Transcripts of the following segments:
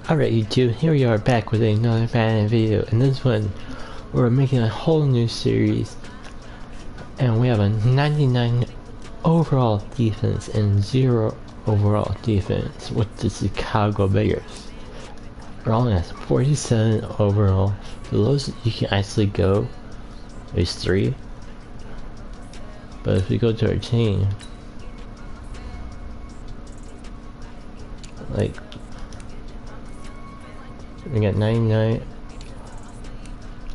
Alright YouTube, here we are back with another Batman video. In this one, we're making a whole new series. And we have a 99 overall defense and 0 overall defense with the Chicago Bears. We're only at 47 overall. The lowest you can actually go is 3. But if we go to our team, like, we got 99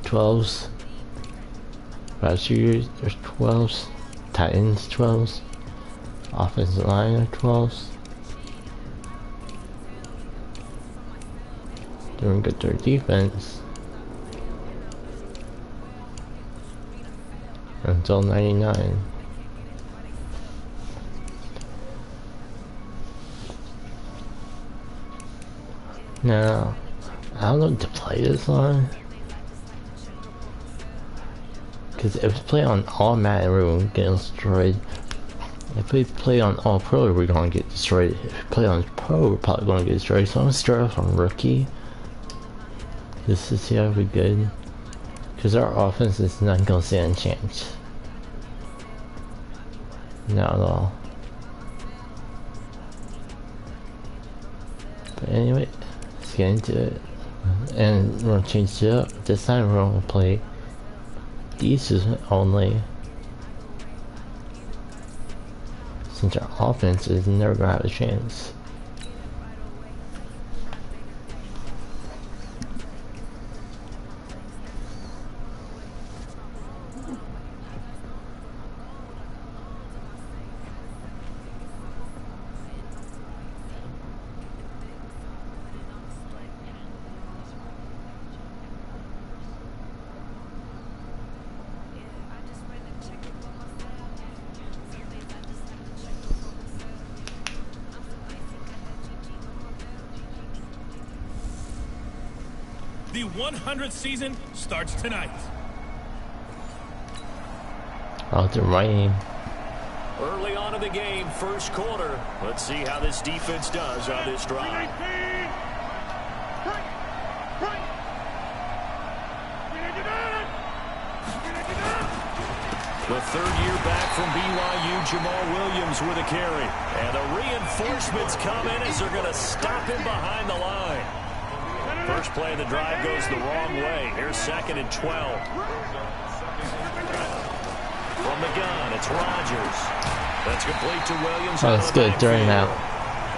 12s, Rogers, there's 12s, Titans 12s, offensive line are 12s. Doing good to our defense until 99. Now, I don't know what to play this on, because if we play on all Madden, we're going to get destroyed. If we play on all Pro, we're going to get destroyed. If we play on Pro, we're probably going to get destroyed. So I'm going to start off on Rookie, just to see how we're good, because our offense is not going to stand a chance. Not at all. But anyway, let's get into it. And we're gonna change it up. This time we're gonna play defense only, since our offense is never gonna have a chance. The 100th season starts tonight. Oh, they're writing. Early on in the game, first quarter. Let's see how this defense does on this drive. The third year back from BYU, Jamal Williams with a carry. And the reinforcements come in as they're going to stop him behind the line. First play of the drive goes the wrong way. Here's 2nd and 12. From the gun, it's Rodgers. That's complete to Williams. Oh, that's good. During that.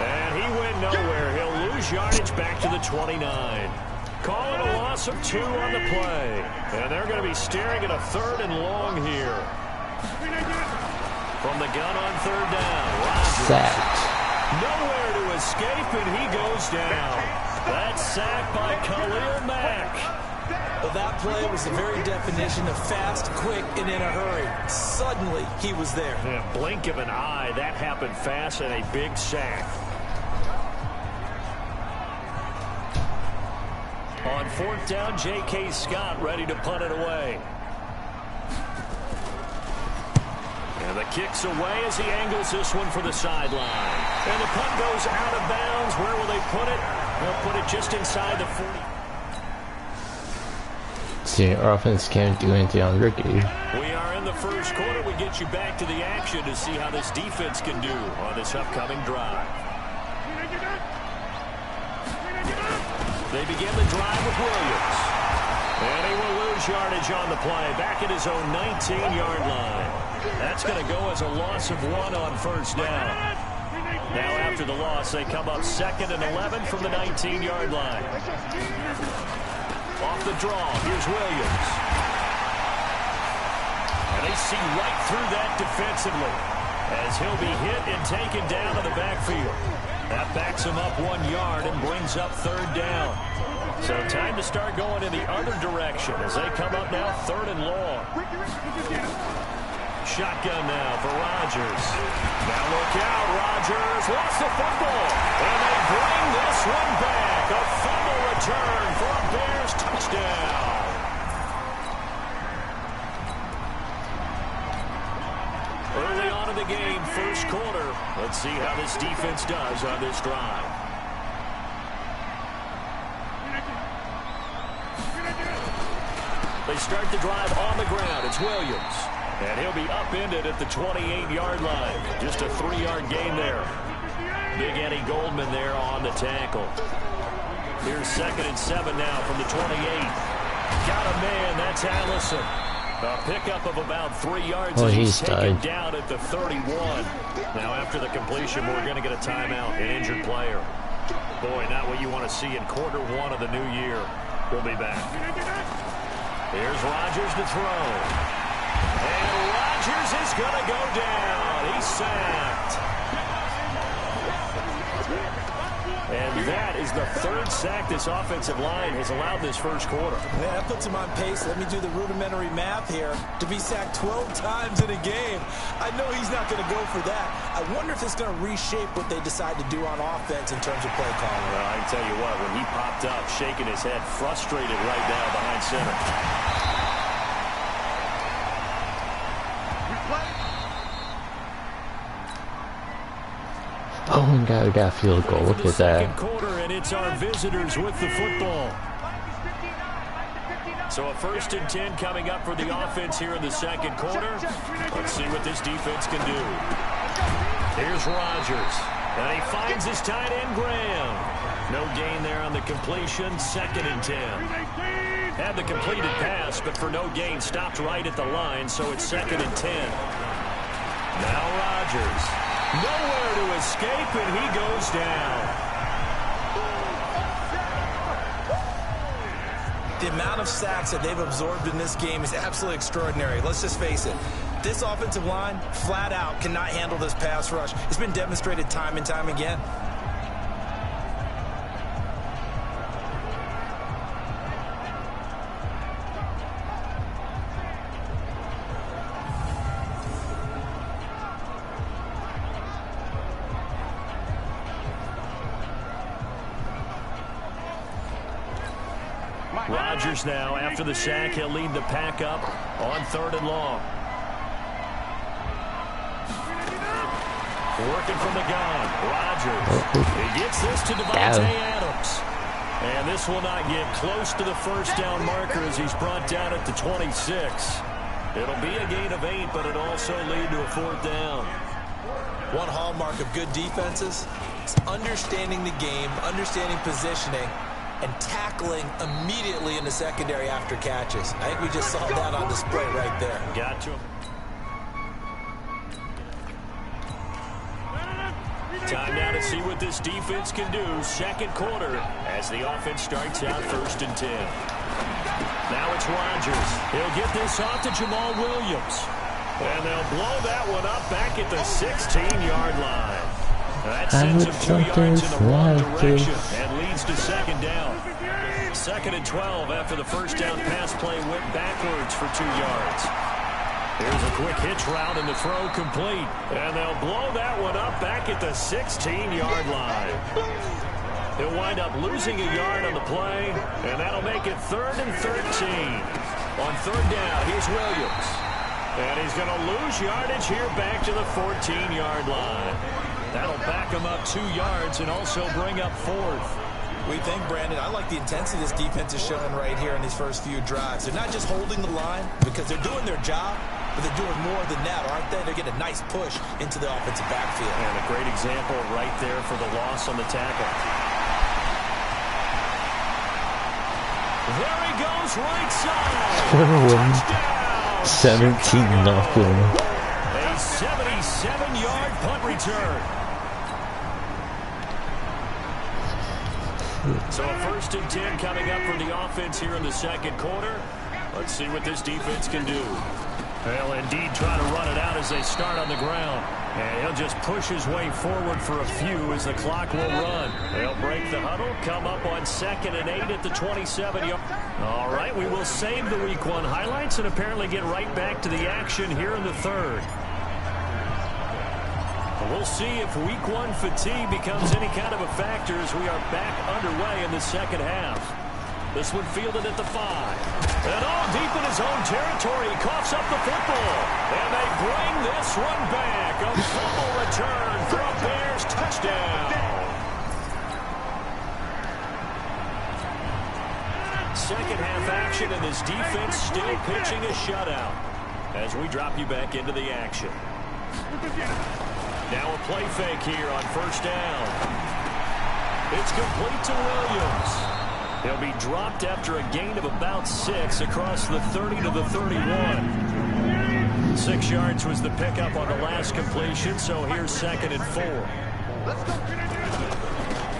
And he went nowhere. He'll lose yardage back to the 29. Calling a loss of 2 on the play. And they're going to be staring at a 3rd and long here. From the gun on 3rd down. Rodgers. Sacked. Nowhere to escape, and he goes down. That sack by Khalil Mack. Well, that play was the very definition of fast, quick, and in a hurry. Suddenly, he was there. In a blink of an eye, that happened fast, and a big sack. On 4th down, J.K. Scott ready to punt it away. And the kick's away as he angles this one for the sideline. And the punt goes out of bounds. Where will they put it? They'll put it just inside the 40. See, our offense can't do anything on Rookie. We are in the first quarter. We get you back to the action to see how this defense can do on this upcoming drive. They begin the drive with Williams. And he will lose yardage on the play. Back at his own 19-yard line. That's going to go as a loss of 1 on 1st down. Now after the loss, they come up 2nd and 11 from the 19-yard line. Off the draw, here's Williams. And they see right through that defensively as he'll be hit and taken down to the backfield. That backs him up 1 yard and brings up 3rd down. So time to start going in the other direction as they come up now 3rd and long. Shotgun now for Rodgers. Now look out, Rodgers lost the fumble. And they bring this one back. A fumble return for a Bears touchdown. Early on in the game, first quarter. Let's see how this defense does on this drive. They start the drive on the ground. It's Williams. And he'll be upended at the 28-yard line. Just a 3-yard gain there. Big Eddie Goldman there on the tackle. Here's 2nd and 7 now from the 28. Got a man. That's Allison. A pickup of about 3 yards as he's taken down at the 31. Now after the completion, we're going to get a timeout, an injured player. Boy, not what you want to see in quarter 1 of the new year. We'll be back. Here's Rodgers to throw. And Rodgers is going to go down. He's sacked. And that is the 3rd sack this offensive line has allowed this first quarter. Yeah, that puts him on pace. Let me do the rudimentary math here. To be sacked 12 times in a game, I know he's not going to go for that. I wonder if it's going to reshape what they decide to do on offense in terms of play calling. Well, I can tell you what, when he popped up, shaking his head, frustrated right now behind center. Oh my God, we got a field goal. Look at that. Second quarter, and it's our visitors with the football. So a 1st and 10 coming up for the offense here in the second quarter. Let's see what this defense can do. Here's Rodgers. And he finds his tight end, Graham. No gain there on the completion. 2nd and 10. Had the completed pass, but for no gain, stopped right at the line, so it's 2nd and 10. Now Rodgers. Nowhere to escape, and he goes down. The amount of sacks that they've absorbed in this game is absolutely extraordinary. Let's just face it. This offensive line, flat out, cannot handle this pass rush. It's been demonstrated time and time again. Rodgers now, after the sack, he'll lead the pack up on 3rd and long. Working from the gun, Rodgers. He gets this to Devontae Adams. And this will not get close to the first down marker as he's brought down at the 26. It'll be a gain of 8, but it'll also lead to a 4th down. One hallmark of good defenses is understanding the game, understanding positioning, and tackling immediately in the secondary after catches. I think we just saw that on display right there. Got to him. Time now to see what this defense can do. Second quarter as the offense starts out 1st and 10. Now it's Rodgers. He'll get this off to Jamal Williams. And they'll blow that one up back at the 16-yard line. That sends him 2 yards in the wrong direction and leads to 2nd down. 2nd and 12 after the first down pass play went backwards for 2 yards. Here's a quick hitch route and the throw complete. And they'll blow that one up back at the 16-yard line. He'll wind up losing a yard on the play, and that'll make it 3rd and 13. On 3rd down, here's Williams. And he's going to lose yardage here back to the 14-yard line. That'll back him up 2 yards and also bring up 4th. We think, Brandon, I like the intensity this defense is showing right here in these first few drives. They're not just holding the line because they're doing their job, but they're doing more than that, aren't they? They're getting a nice push into the offensive backfield. And a great example right there for the loss on the tackle. There he goes, right side. 17-0. A 77-yard punt return. So a 1st and 10 coming up for the offense here in the second quarter. Let's see what this defense can do. They'll indeed try to run it out as they start on the ground. And he'll just push his way forward for a few as the clock will run. They'll break the huddle, come up on 2nd and 8 at the 27-yard. All right, we will save the Week 1 highlights and apparently get right back to the action here in the 3rd. We'll see if Week 1 fatigue becomes any kind of a factor as we are back underway in the second half. This one fielded at the 5. And all deep in his own territory, he coughs up the football. And they bring this one back. A fumble return for a Bears touchdown. second half action, and this defense still pitching a shutout. As we drop you back into the action. Now a play fake here on first down. It's complete to Williams. He'll be dropped after a gain of about 6 across the 30 to the 31. 6 yards was the pickup on the last completion, so here's 2nd and 4.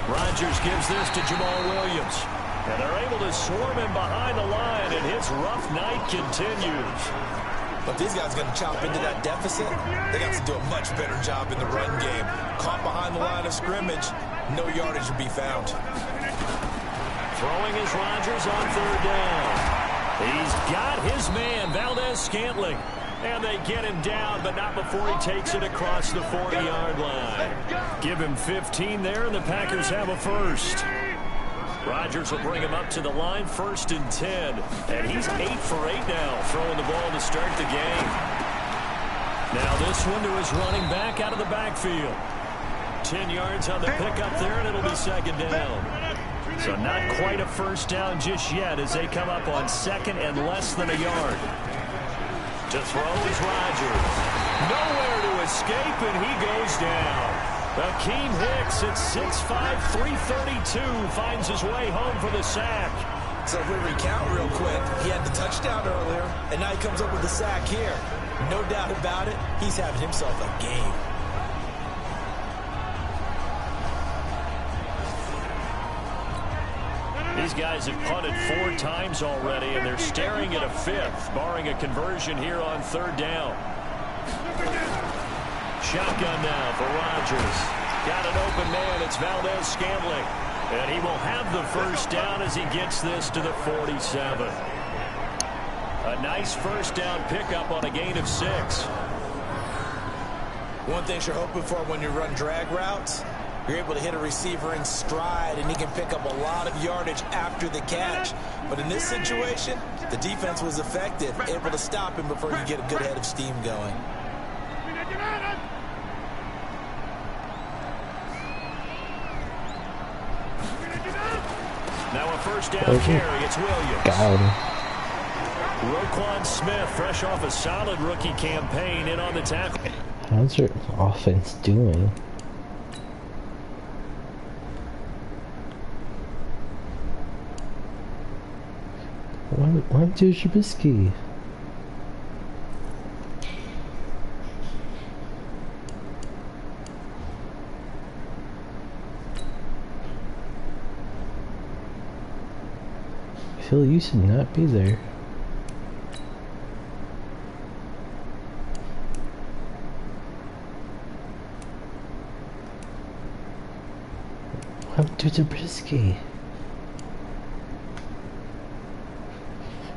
Rodgers gives this to Jamal Williams. And they're able to swarm him behind the line, and his rough night continues. But these guys are going to chop into that deficit. They got to do a much better job in the run game. Caught behind the line of scrimmage, no yardage to be found. Throwing is Rodgers on 3rd down. He's got his man, Valdes-Scantling. And they get him down, but not before he takes it across the 40-yard line. Give him 15 there, and the Packers have a first. Rodgers will bring him up to the line, 1st and 10. And he's 8 for 8 now, throwing the ball to start the game. Now this one to his running back out of the backfield. 10 yards on the pickup there, and it'll be 2nd down. So not quite a first down just yet as they come up on 2nd and less than a yard. To throw is Rodgers. Nowhere to escape, and he goes down. Akeem Hicks at 6'5", 332 finds his way home for the sack. So if we recount real quick, he had the touchdown earlier, and now he comes up with the sack here. No doubt about it, he's having himself a game. These guys have punted 4 times already, and they're staring at a 5th, barring a conversion here on 3rd down. Shotgun now for Rodgers. Got an open man. It's Valdes-Scantling. And he will have the first down as he gets this to the 47. A nice first down pickup on a gain of 6. One thing you're hoping for when you run drag routes, you're able to hit a receiver in stride, and he can pick up a lot of yardage after the catch. But in this situation, the defense was effective, able to stop him before you get a good head of steam going. Now a first down carry. It's Williams. Got him. Roquan Smith, fresh off a solid rookie campaign, in on the tackle. How's your offense doing? Why do Trubisky? Phil, you should not be there. What happened to Trubisky?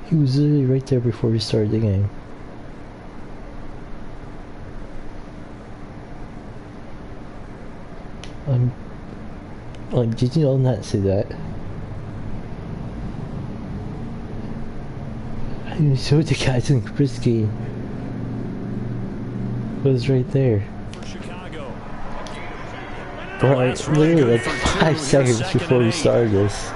He was literally right there before we started the game. Like, did you all not see that? I even showed the guys in Trubisky was right there. For Chicago. Right, literally like 5 seconds before we started this.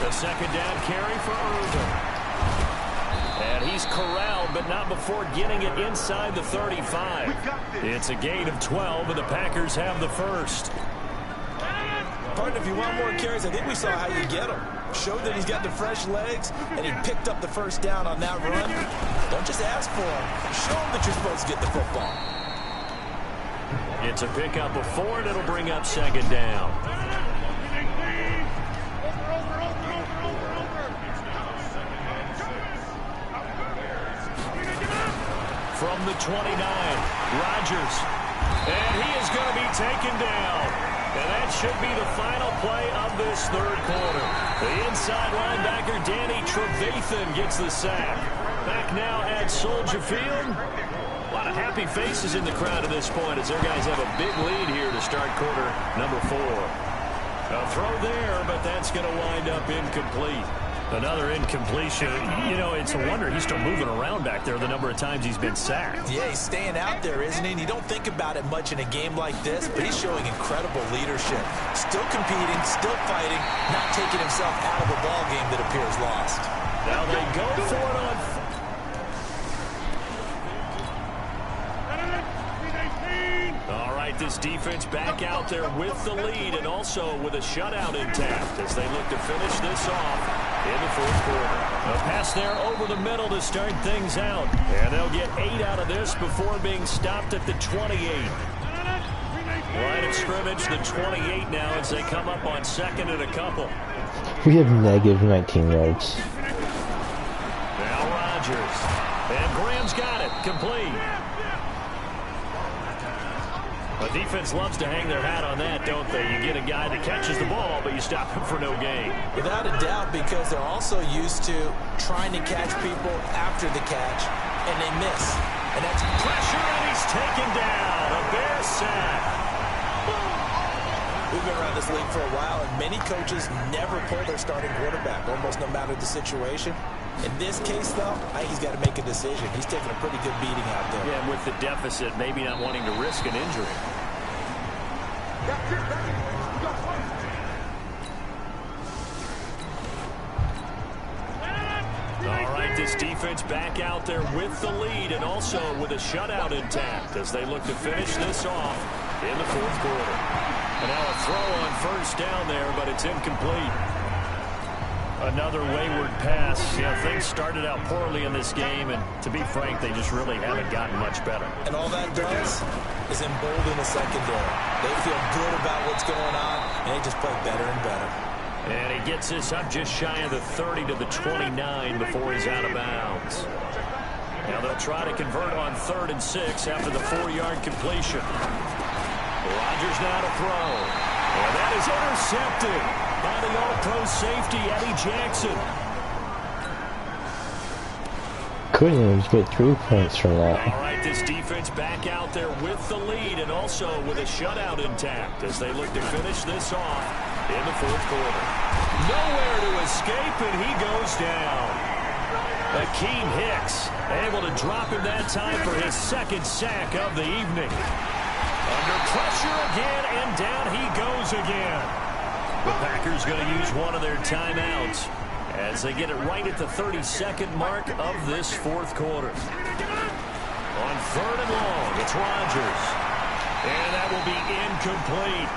The 2nd down carry for Irvin. And he's corralled, but not before getting it inside the 35. It's a gain of 12, and the Packers have the first. Partner, if you want more carries, I think we saw how you get them. Showed that he's got the fresh legs, and he picked up the first down on that run. Don't just ask for him. Show him that you're supposed to get the football. It's a pickup of 4, and it'll bring up 2nd down. From the 29, Rodgers. And he is going to be taken down. And that should be the final play of this 3rd quarter. The inside linebacker, Danny Trevathan, gets the sack. Back now at Soldier Field. A lot of happy faces in the crowd at this point as their guys have a big lead here to start quarter number 4. A throw there, but that's going to wind up incomplete. Another incompletion. You know, it's a wonder he's still moving around back there the number of times he's been sacked. Yeah, he's staying out there, isn't he? And you don't think about it much in a game like this, but he's showing incredible leadership. Still competing, still fighting, not taking himself out of a ball game that appears lost. Now they go for it on... All right, this defense back out there with the lead and also with a shutout intact as they look to finish this off in the fourth quarter. A pass there over the middle to start things out. And they'll get 8 out of this before being stopped at the 28. Line of scrimmage, the 28 now as they come up on second and a couple. We have negative 19 yards. Now Rodgers. And Graham's got it. Complete. The defense loves to hang their hat on that, don't they? You get a guy that catches the ball, but you stop him for no gain. Without a doubt, because they're also used to trying to catch people after the catch, and they miss. And that's pressure, and he's taken down. A Bear sack. We've been around this league for a while, and many coaches never pull their starting quarterback, almost no matter the situation. In this case, though, I think he's got to make a decision. He's taking a pretty good beating out there. Yeah, and with the deficit, maybe not wanting to risk an injury. All right, this defense back out there with the lead and also with a shutout intact as they look to finish this off in the fourth quarter. And now a throw on first down there, but it's incomplete. Another wayward pass. You know, things started out poorly in this game, and to be frank, they just really haven't gotten much better. And all that does is embolden the secondary. They feel good about what's going on, and they just play better and better. And he gets this up just shy of the 30 to the 29 before he's out of bounds. Now they'll try to convert on 3rd and 6 after the 4-yard completion. Rodgers now to throw. And that is intercepted by the All-Pro safety, Eddie Jackson. Couldn't even get 3 points from that. All right, this defense back out there with the lead and also with a shutout intact as they look to finish this off in the fourth quarter. Nowhere to escape, and he goes down. Akeem Hicks able to drop him that time for his 2nd sack of the evening. Under pressure again, and down he goes again. The Packers going to use one of their timeouts as they get it right at the 32nd mark of this fourth quarter. On 3rd and long, it's Rodgers. And that will be incomplete.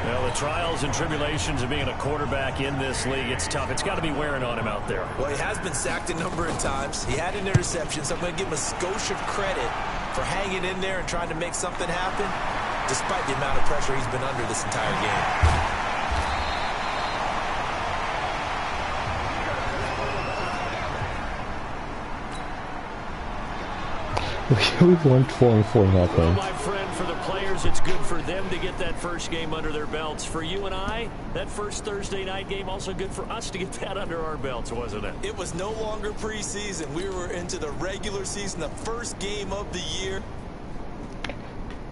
Well, the trials and tribulations of being a quarterback in this league, it's tough. It's got to be wearing on him out there. Well, he has been sacked a number of times. He had an interception, so I'm going to give him a skosh of credit for hanging in there and trying to make something happen, despite the amount of pressure he's been under this entire game. We've won 4-4 nothing. Well, my friend, for the players, it's good for them to get that first game under their belts. For you and I, that first Thursday night game, also good for us to get that under our belts, wasn't it? It was no longer preseason. We were into the regular season, the first game of the year.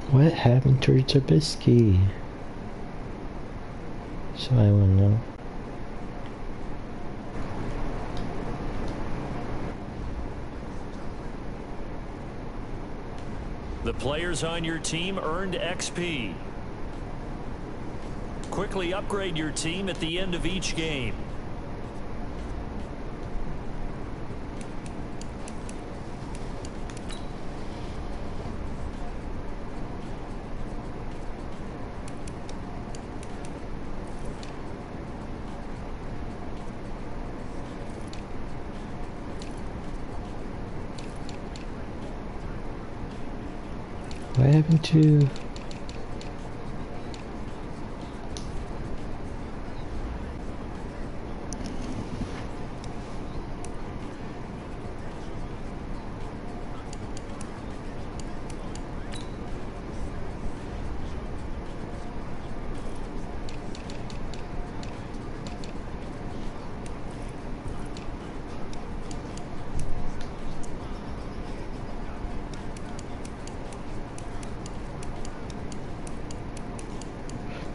What happened to Trubisky? So I want to know. The players on your team earned XP. Quickly upgrade your team at the end of each game. What happened to...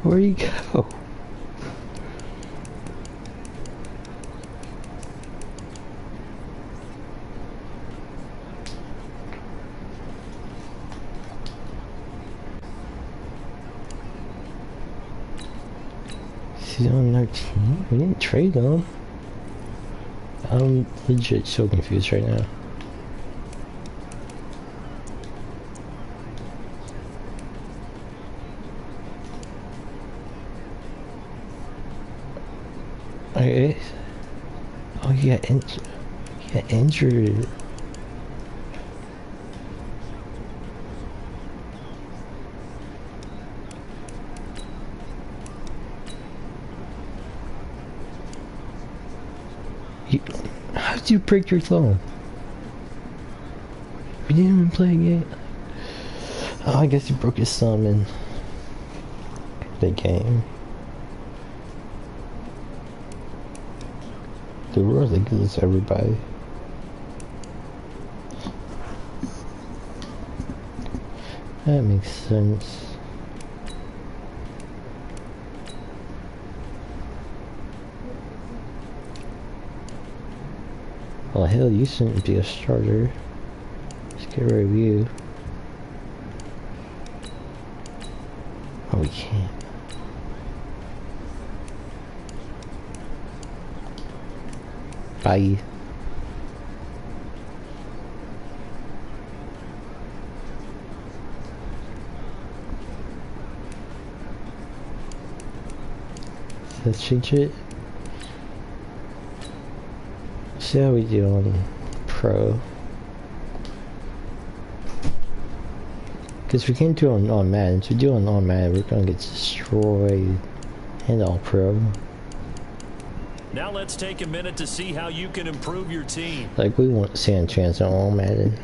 Where'd he go? He's on our team? We didn't trade him. I'm legit so confused right now. Okay. Oh, he got injured. How did you break your thumb? We didn't even play a game. Oh, I guess he broke his thumb in the game. The rules like this, everybody. That makes sense. Well, hell, you shouldn't be a starter. Let's get rid of you. Oh, we can't. Bye. Let's change it. See how we do on Pro. Because we can't do it on Madden. If we do it on Madden, we're gonna get destroyed. And all Pro. Now let's take a minute to see how you can improve your team. Like, we want San Chance on all Madden.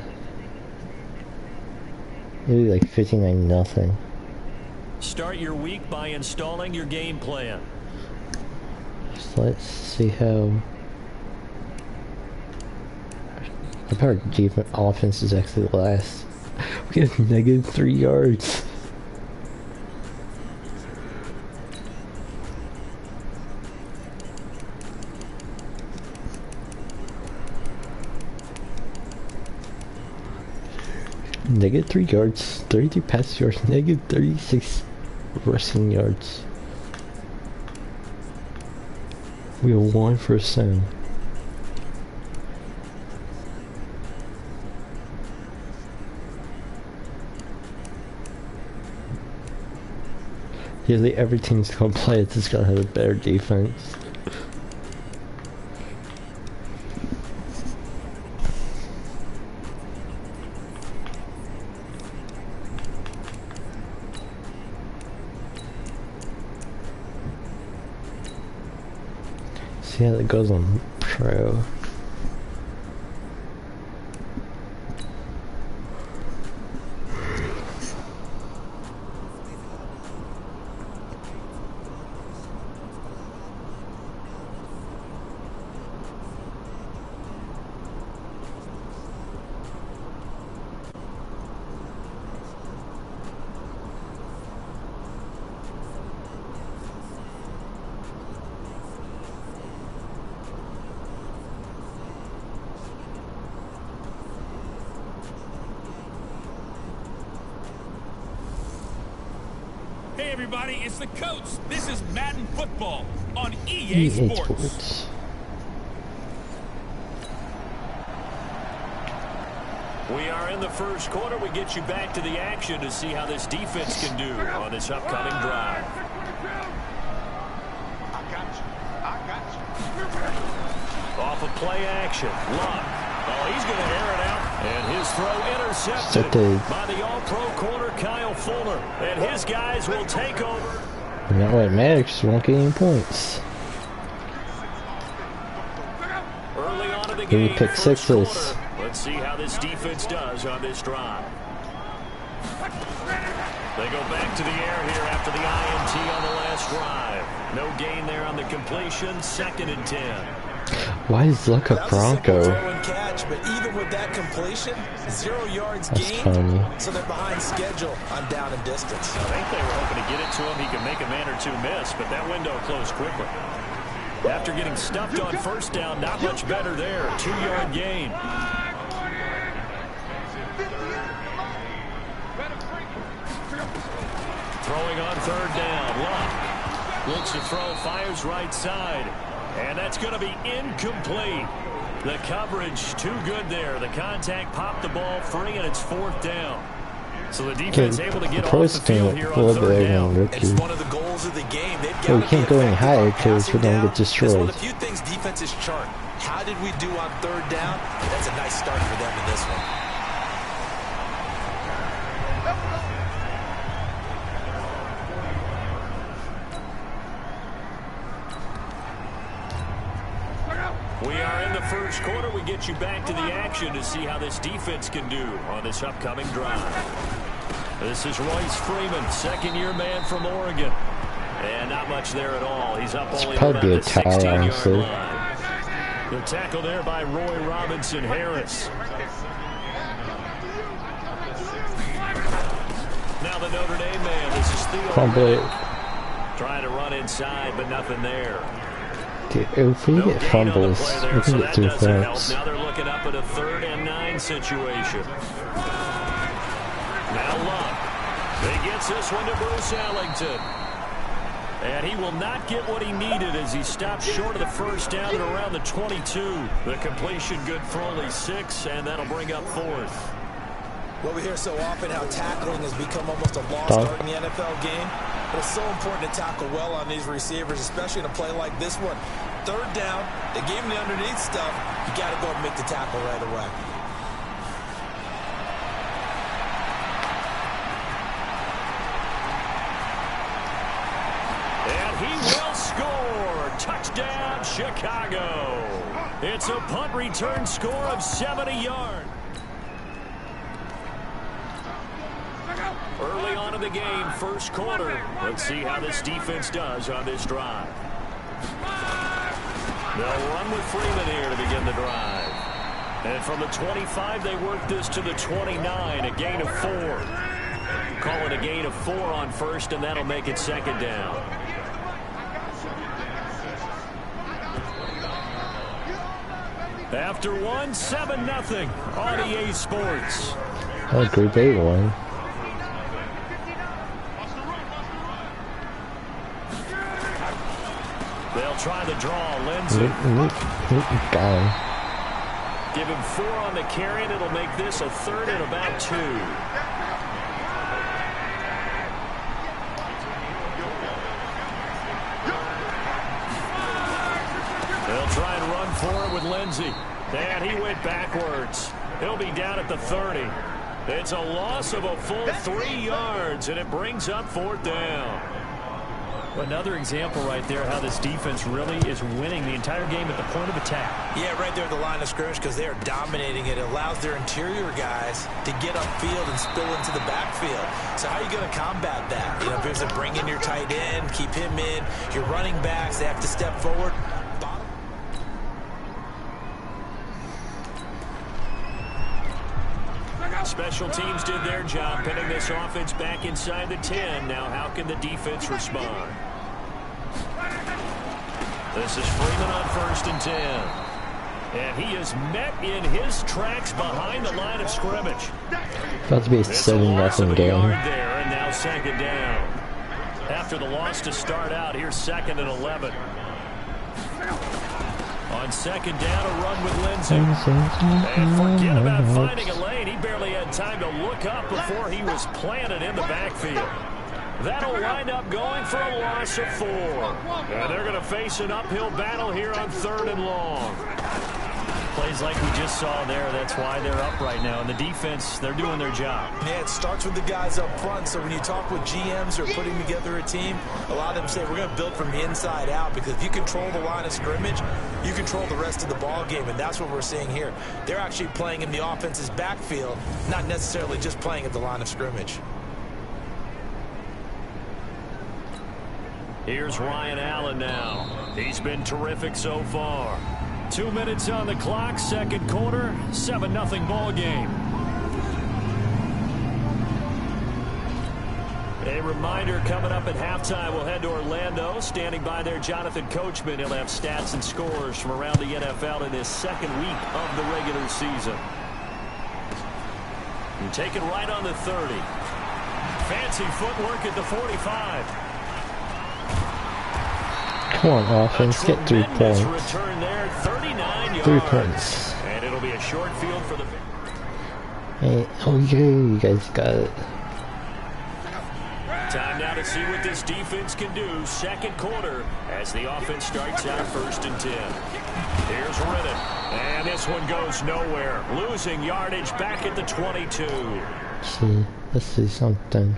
Maybe like 59-0. Start your week by installing your game plan. So let's see how... I bet our defense offense is actually last. We have -3 yards. -3 yards, 32 pass yards, -36 rushing yards. We are 1 for 7. Usually every team's gonna play it, it's gonna have a better defense. See how that goes on Pro. Hey everybody, it's the coach. This is Madden Football on EA Sports. We are in the first quarter. We get you back to the action to see how this defense can do on this upcoming drive. Off of play action. Luck. Oh, he's going to air it out. And his throw intercepted by the all-pro corner, Kyle Fuller. And his guys will take over. Not what matters, won't get any points. Early on in the game, pick sixes. Let's see how this defense does on this drive. They go back to the air here after the INT on the last drive. No gain there on the completion. 2nd and 10. Why is Luck a Bronco? Throw and catch, but even with that completion, 0 yards That's gained, funny. so they're behind schedule on down and distance. I think they were hoping to get it to him. He could make a man or two miss, but that window closed quickly. After getting stuffed on first down, not much better there. 2-yard gain. Throwing on 3rd down, Luck. Looks to throw, fires right side. And that's going to be incomplete. The coverage too good there. The contact popped the ball free, and it's 4th down. So the defense able to get off the field here on 3rd down. It's one of the goals of the game. They've got we can't go any higher because we're going to get destroyed. It's one of the few things defenses chart. How did we do on 3rd down? That's a nice start for them in this one. We are in the 1st quarter. We get you back to the action to see how this defense can do on this upcoming drive. This is Royce Freeman, 2nd-year man from Oregon. And not much there at all. He's up only around the 16-yard line. The tackle there by Roy Robinson Harris. Now the Notre Dame man. This is Theo. Trying to run inside, but nothing there. Dude, if we get fumbles, we can get 2 points. Now they're looking up at a 3rd and 9 situation. Now Luck. He gets this one to Bruce Ellington. And he will not get what he needed as he stopped short of the 1st down at around the 22. The completion good for only 6, and that'll bring up 4th. Well, we hear so often how tackling has become almost a lost art in the NFL game. But it's so important to tackle well on these receivers, especially in a play like this one. 3rd down, they gave him the underneath stuff. You got to go and make the tackle right away. And he will score. Touchdown, Chicago. It's a punt return score of 70 yards. Early on in the game, 1st quarter. Let's see how this defense does on this drive. They'll run with Freeman here to begin the drive. And from the 25, they work this to the 29, a gain of 4. Call it a gain of 4 on 1st, and that'll make it 2nd down. After 1, 7-0 on EA Sports. Oh, Group 8 won. They'll try the draw. Lindsey. Got him. Give him 4 on the carry, and it'll make this a 3rd and about 2. They'll try and run for it with Lindsey. And he went backwards. He'll be down at the 30. It's a loss of a full 3 yards, and it brings up 4th down. Another example right there how this defense really is winning the entire game at the point of attack. Yeah, right there at the line of scrimmage because they are dominating it. It allows their interior guys to get upfield and spill into the backfield. So how are you going to combat that? You know, if there's a bring in your tight end, keep him in. Your running backs, they have to step forward. Special teams did their job, pinning this offense back inside the 10. Now how can the defense respond? This is Freeman on 1st and 10. And he is met in his tracks behind the line of scrimmage. About to be a 7-0 game. There, and now 2nd down. After the loss to start out, here's 2nd and 11. On 2nd down, a run with Lindsey. And forget about finding a lane. He barely had time to look up before he was planted in the backfield. That'll wind up going for a loss of 4. And they're going to face an uphill battle here on 3rd and long. Plays like we just saw there, that's why they're up right now. And the defense, they're doing their job. Yeah, it starts with the guys up front. So when you talk with GMs who are putting together a team, a lot of them say we're going to build from the inside out because if you control the line of scrimmage, you control the rest of the ball game, and that's what we're seeing here. They're actually playing in the offense's backfield, not necessarily just playing at the line of scrimmage. Here's Ryan Allen now. He's been terrific so far. 2 minutes on the clock, 2nd quarter, 7-0 ball game. A reminder coming up at halftime, we'll head to Orlando. Standing by there, Jonathan Coachman. He'll have stats and scores from around the NFL in his 2nd week of the regular season. And take it right on the 30. Fancy footwork at the 45. Come on, offense, get 3 points. Return there, 39 3 yards. points. And it'll be a short field for the... Hey, okay, you guys got it. Time now to see what this defense can do. Second quarter as the offense starts out 1st and 10. Here's Riddick. And this one goes nowhere. Losing yardage back at the 22. Let's see something.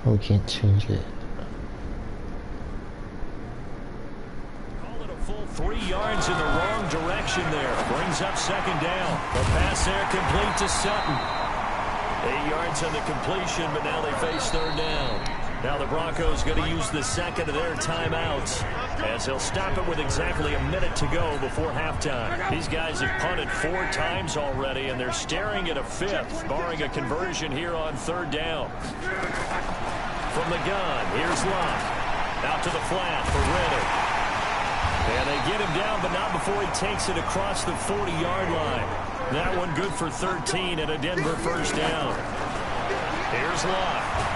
Oh, we can't change it. Call it a full 3 yards in the wrong direction there. Brings up 2nd down. The pass there complete to Sutton. 8 yards on the completion, but now they face 3rd down. Now the Broncos going to use the second of their timeouts as they'll stop it with exactly a minute to go before halftime. These guys have punted 4 times already, and they're staring at a 5th, barring a conversion here on 3rd down. From the gun, here's Locke. Out to the flat for Riddick. And they get him down, but not before he takes it across the 40-yard line. That one good for 13 and a Denver 1st down. Here's Locke.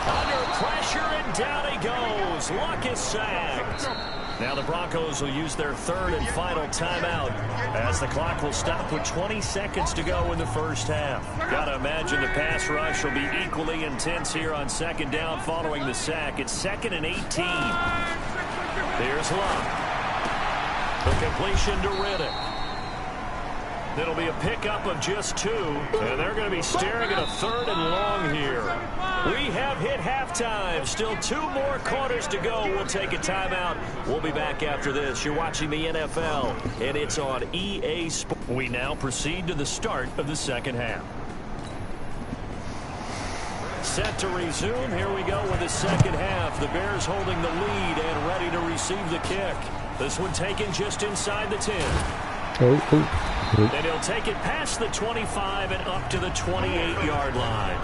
Under pressure, and down he goes. Luck is sacked. Now the Broncos will use their 3rd and final timeout as the clock will stop with 20 seconds to go in the 1st half. Got to imagine the pass rush will be equally intense here on 2nd down following the sack. It's 2nd and 18. Here's Luck. The completion to Riddick. It'll be a pickup of just 2, and they're going to be staring at a 3rd and long here. We have hit halftime. Still 2 more quarters to go. We'll take a timeout. We'll be back after this. You're watching the NFL, and it's on EA Sports. We now proceed to the start of the 2nd half. Set to resume. Here we go with the 2nd half. The Bears holding the lead and ready to receive the kick. This one taken just inside the 10. And he'll take it past the 25 and up to the 28-yard line.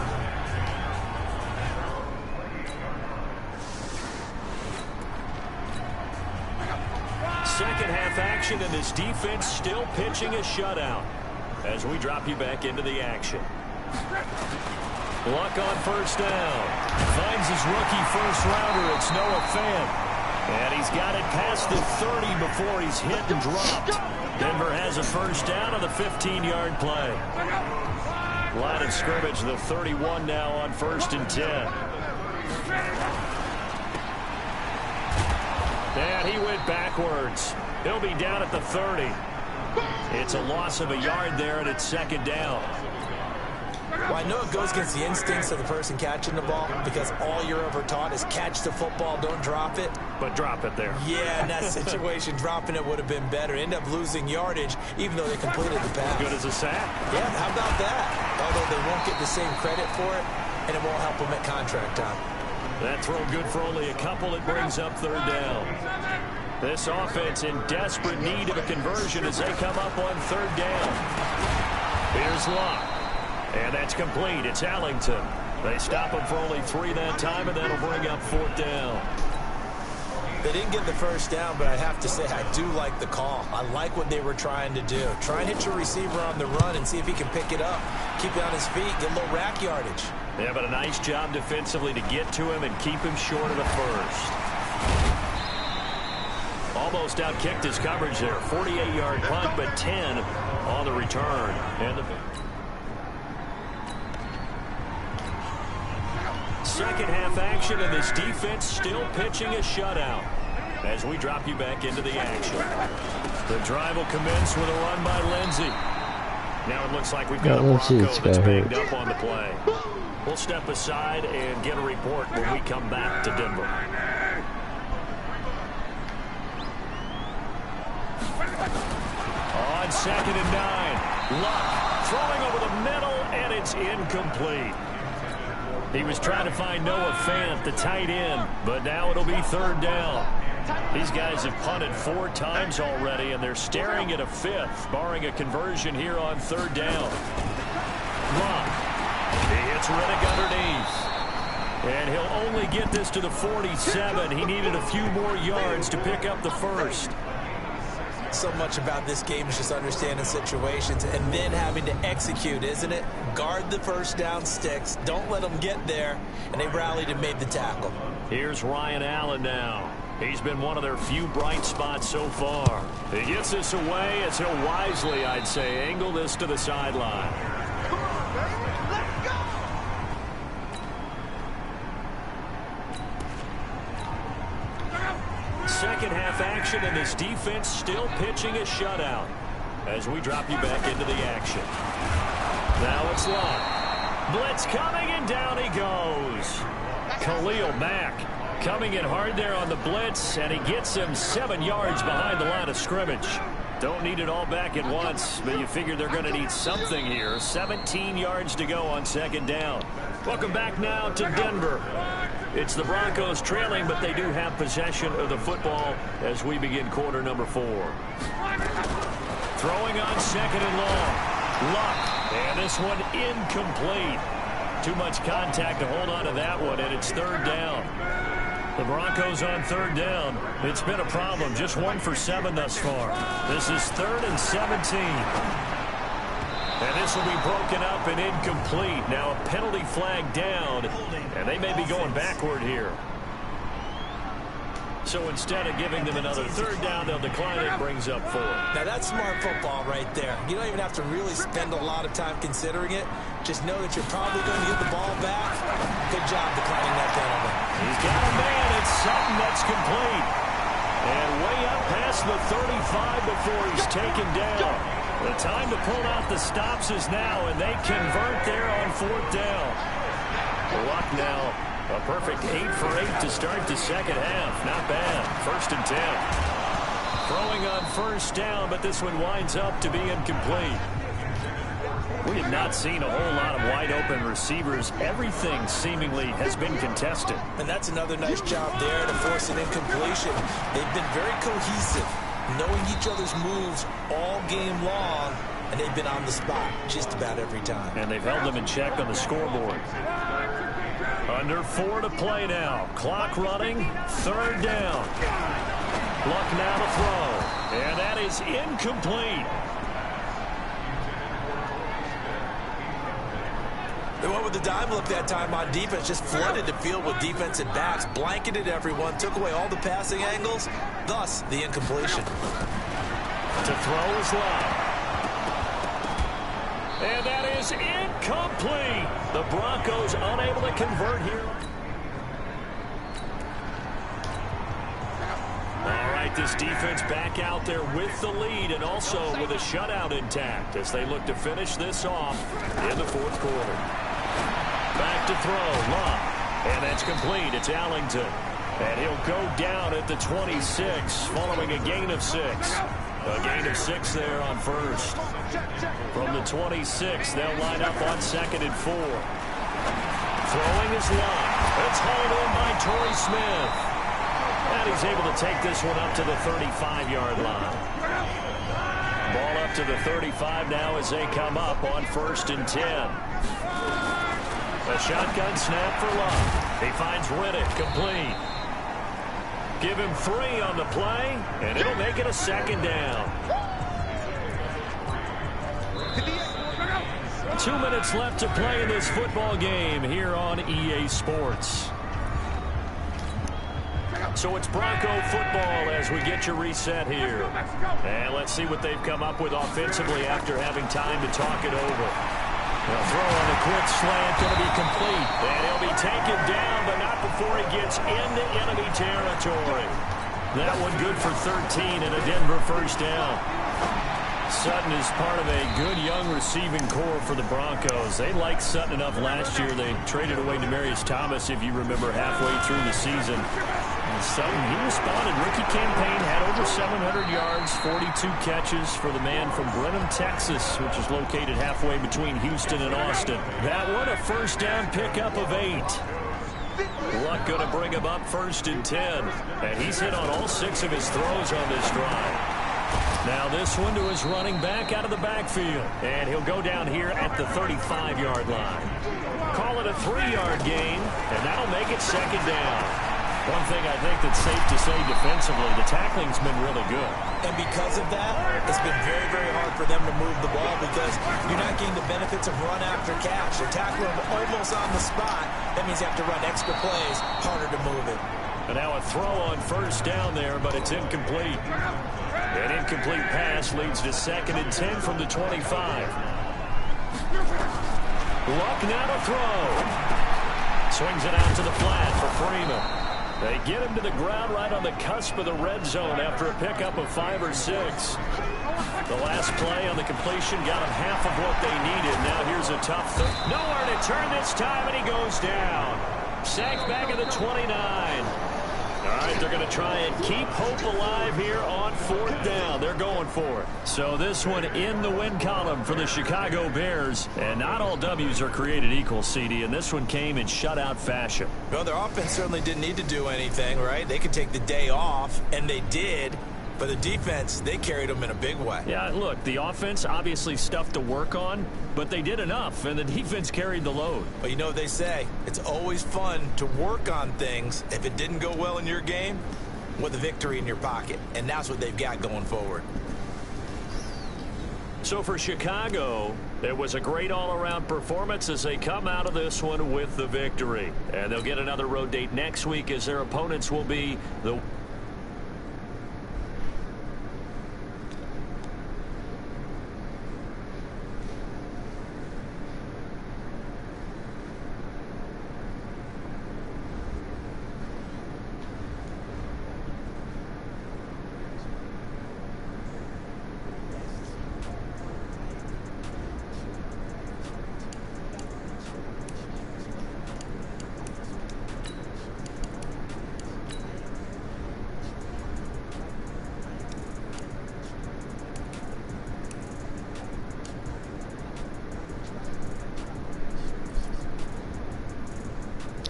Second half action, and this defense still pitching a shutout as we drop you back into the action. Luck on 1st down. Finds his rookie 1st rounder. It's Noah Fant. And he's got it past the 30 before he's hit and dropped. Denver has a 1st down on the 15-yard play. Line of scrimmage, the 31 now on 1st and 10. And he went backwards. He'll be down at the 30. It's a loss of a yard there, and it's 2nd down. Well, I know it goes against the instincts of the person catching the ball because all you're ever taught is catch the football, don't drop it. But drop it there. Yeah, in that situation, dropping it would have been better. End up losing yardage even though they completed the pass. Good as a sack. Yeah, how about that? Although they won't get the same credit for it, and it won't help them at contract time. That throw good for only a couple. It brings up 3rd down. This offense in desperate need of a conversion as they come up on 3rd down. Here's Locke. And that's complete. It's Allington. They stop him for only 3 that time, and that'll bring up 4th down. They didn't get the 1st down, but I have to say I do like the call. I like what they were trying to do. Try and hit your receiver on the run and see if he can pick it up. Keep it on his feet, get a little rack yardage. Yeah, but a nice job defensively to get to him and keep him short of the 1st. Almost outkicked his coverage there. 48-yard punt, but 10 on the return. And the second half action, and this defense still pitching a shutout as we drop you back into the action. The drive will commence with a run by Lindsey. Now it looks like we've got a Bronco that's banged up on the play. We'll step aside and get a report when we come back to Denver. On 2nd and 9, Luck throwing over the middle, and it's incomplete. He was trying to find Noah Fant, the tight end, but now it'll be 3rd down. These guys have punted 4 times already, and they're staring at a 5th, barring a conversion here on 3rd down. Luck. He hits Riddick underneath. And he'll only get this to the 47. He needed a few more yards to pick up the 1st. so much about this game is just understanding situations and then having to execute, isn't it? Guard the first down sticks. Don't let them get there. And they rallied and made the tackle. Here's Ryan Allen now. He's been one of their few bright spots so far. He gets this away as he'll wisely, I'd say, angle this to the sideline. Come on, baby. Let's go. Second half action, and this defense still pitching a shutout as we drop you back into the action. Now it's Lott. Blitz coming, and down he goes. Khalil Mack coming in hard there on the blitz, and he gets him 7 yards behind the line of scrimmage. Don't need it all back at once, but you figure they're going to need something here. 17 yards to go on second down. Welcome back now to Denver. It's the Broncos trailing, but they do have possession of the football as we begin quarter number 4. Throwing on second and long. Luck, and this one incomplete. Too much contact to hold on to that one, and it's third down. The Broncos on third down. It's been a problem. Just 1 for 7 thus far. This is 3rd and 17. And this will be broken up and incomplete. Now a penalty flag down, and they may be going backward here. So instead of giving them another third down, they'll decline it, brings up 4. Now that's smart football right there. You don't even have to really spend a lot of time considering it. Just know that you're probably going to get the ball back. Good job declining that penalty. He's got a man. It's Sutton that's complete. And way up past the 35 before he's taken down. The time to pull out the stops is now, and they convert there on 4th down. Luck now. A perfect 8 for 8 to start the second half. Not bad. 1st and 10. Throwing on first down, but this one winds up to be incomplete. We have not seen a whole lot of wide open receivers. Everything seemingly has been contested. And that's another nice job there to force an incompletion. They've been very cohesive, knowing each other's moves all game long, and they've been on the spot just about every time. And they've held them in check on the scoreboard. Under 4 to play now. Clock running. 3rd down. Luck now to throw. And that is incomplete. They went with the dime look that time on defense. Just flooded the field with defensive backs. Blanketed everyone. Took away all the passing angles. Thus, the incompletion. To throw is Lott. And that is incomplete. The Broncos unable to convert here. All right, this defense back out there with the lead and also with a shutout intact as they look to finish this off in the 4th quarter. Back to throw, Lott. And that's complete. It's Allington. And he'll go down at the 26 following a gain of 6. A gain of 6 there on first. From the 26, they'll line up on 2nd and 4. Throwing is Lott. It's hauled in by Torrey Smith. And he's able to take this one up to the 35-yard line. Ball up to the 35 now as they come up on 1st and 10. A shotgun snap for Lott. He finds Riddick complete. Give him 3 on the play, and it'll make it a 2nd down. 2 minutes left to play in this football game here on EA Sports. So it's Bronco football as we get your reset here. And let's see what they've come up with offensively after having time to talk it over. They'll throw on a quick slant, going to be complete. And he'll be taken down, but not before he gets into enemy territory. That one good for 13 and a Denver 1st down. Sutton is part of a good young receiving core for the Broncos. They liked Sutton enough last year. They traded away Demaryius Thomas, if you remember, halfway through the season. And Sutton, he responded. Rookie campaign, had over 700 yards, 42 catches for the man from Brenham, Texas, which is located halfway between Houston and Austin. That one, a 1st down pickup of 8. Luck going to bring him up 1st and 10. And he's hit on all 6 of his throws on this drive. Now this one to his running back out of the backfield. And he'll go down here at the 35-yard line. Call it a 3-yard gain, and that'll make it 2nd down. One thing I think that's safe to say defensively, the tackling's been really good. And because of that, it's been very, very hard for them to move the ball because you're not getting the benefits of run after catch. They're tackling them almost on the spot. That means you have to run extra plays, harder to move it. And now a throw on first down there, but it's incomplete. An incomplete pass leads to 2nd and 10 from the 25. Luck now to throw. Swings it out to the flat for Freeman. They get him to the ground right on the cusp of the red zone after a pickup of 5 or 6. The last play on the completion got him half of what they needed. Now here's a tough throw. Nowhere to turn this time, and he goes down. Sacked back at the 29. All right, they're going to try and keep hope alive here on 4th down. They're going for it. So this one in the win column for the Chicago Bears. And not all W's are created equal, CD, and this one came in shutout fashion. Well, their offense certainly didn't need to do anything, right? They could take the day off, and they did. But the defense, they carried them in a big way. Yeah, look, the offense, obviously stuff to work on, but they did enough, and the defense carried the load. But you know what they say, it's always fun to work on things if it didn't go well in your game with a victory in your pocket. And that's what they've got going forward. So for Chicago, it was a great all-around performance as they come out of this one with the victory. And they'll get another road date next week as their opponents will be the...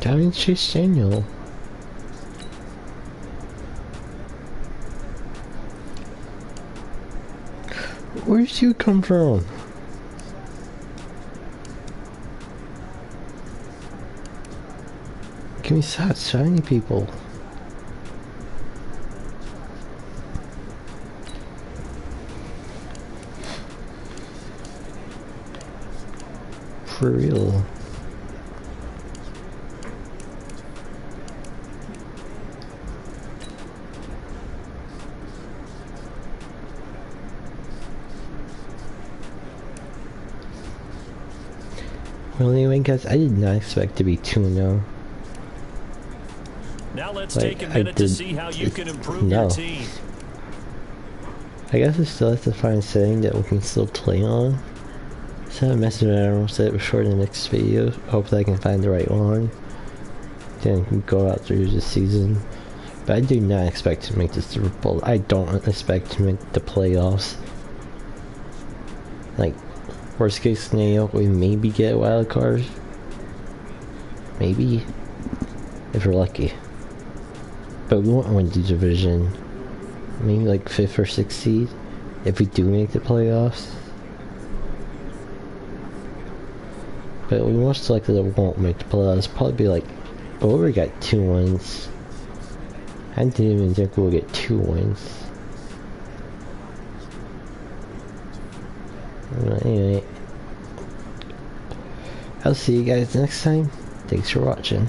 Gavin Chase Daniel. Where did you come from? Can we stop shiny people? For real. Well, anyway, guys, I did not expect to be 2-0. Now let's take a minute to see how you can improve your team. I guess I still have to find a setting that we can still play on. So I'm messing around with it before the next video. Hopefully I can find the right one. Then we can go out through the season. But I do not expect to make the Super Bowl. I don't expect to make the playoffs. Like, worst case scenario, we maybe get a wild card. Maybe. If we're lucky. But we won't win the division. Maybe like 5th or 6th seed. If we do make the playoffs. But we most likely won't make the playoffs. Probably be like, oh, we got 2 wins. I didn't even think we'll get 2 wins. Anyway, I'll see you guys next time. Thanks for watching.